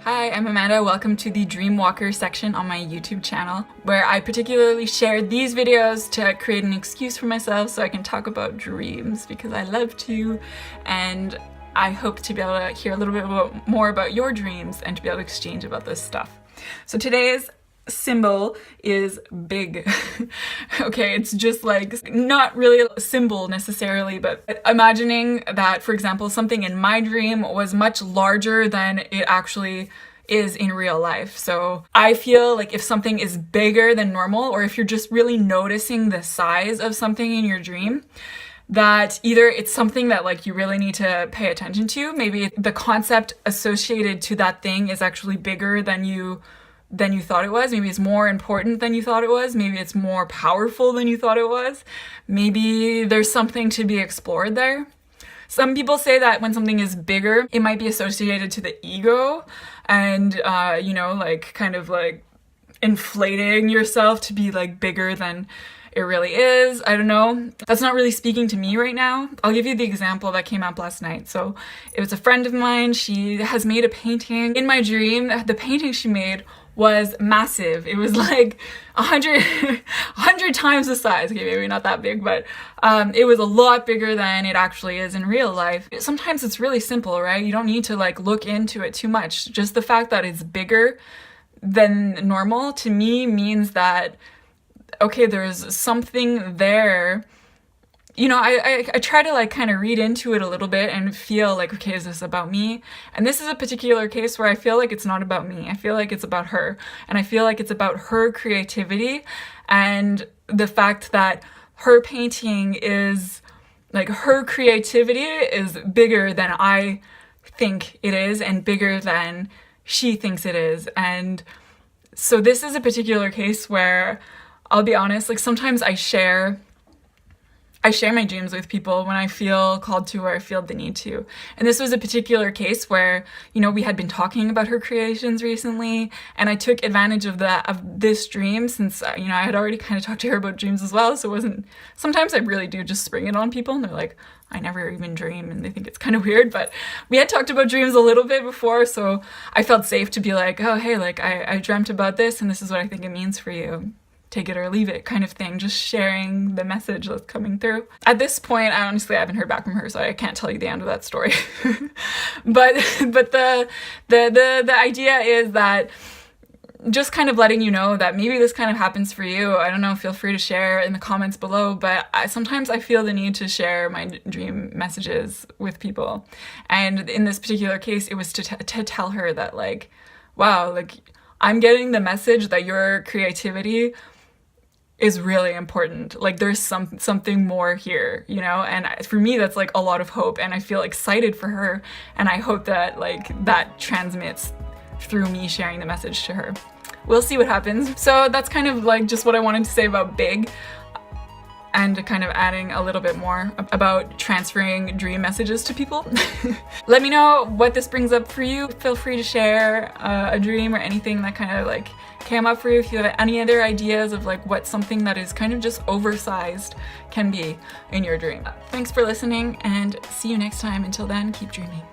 Hi, I'm Amanda. Welcome to the Dreamwalker section on my YouTube channel, where I particularly share these videos to create an excuse for myself so I can talk about dreams because I love to, and I hope to be able to hear a little bit more about your dreams and to be able to exchange about this stuff. So today's symbol is big. Okay, it's just like not really a symbol necessarily, but imagining that, for example, something in my dream was much larger than it actually is in real life. So I feel like if something is bigger than normal, or if you're just really noticing the size of something in your dream, that either it's something that like you really need to pay attention to, maybe the concept associated to that thing is actually bigger than you thought it was. Maybe it's more important than you thought it was. Maybe it's more powerful than you thought it was. Maybe there's something to be explored there. Some people say that when something is bigger, it might be associated to the ego and, you know, like kind of like inflating yourself to be like bigger than it really is. I don't know. That's not really speaking to me right now. I'll give you the example that came up last night. So it was a friend of mine. She has made a painting. In my dream, the painting she made was massive. It was like 100 times the size. Okay, maybe not that big, but it was a lot bigger than it actually is in real life. Sometimes it's really simple, right? You don't need to like look into it too much. Just the fact that it's bigger than normal to me means that, okay, there's something there. You know, I try to like kind of read into it a little bit and feel like, okay, is this about me? And this is a particular case where I feel like it's not about me. I feel like it's about her. And I feel like it's about her creativity and the fact that her painting is, like, her creativity is bigger than I think it is and bigger than she thinks it is. And so this is a particular case where I'll be honest, like sometimes I share my dreams with people when I feel called to or I feel the need to. And this was a particular case where, you know, we had been talking about her creations recently, and I took advantage of this dream since, you know, I had already kind of talked to her about dreams as well. So it wasn't, sometimes I really do just spring it on people and they're like, I never even dream, and they think it's kind of weird, but we had talked about dreams a little bit before, so I felt safe to be like, oh, hey, like I dreamt about this and this is what I think it means for you. Take it or leave it kind of thing, just sharing the message that's coming through. At this point, I haven't heard back from her, so I can't tell you the end of that story. but the idea is that just kind of letting you know that maybe this kind of happens for you. I don't know, feel free to share in the comments below, but sometimes I feel the need to share my dream messages with people. And in this particular case, it was to tell her that, like, wow, like I'm getting the message that your creativity is really important. Like there's something more here, you know? And for me, that's like a lot of hope, and I feel excited for her, and I hope that like that transmits through me sharing the message to her. We'll see what happens. So that's kind of like just what I wanted to say about big, and kind of adding a little bit more about transferring dream messages to people. Let me know what this brings up for you. Feel free to share a dream or anything that kind of like came up for you. If you have any other ideas of like what something that is kind of just oversized can be in your dream. Thanks for listening, and see you next time. Until then, keep dreaming.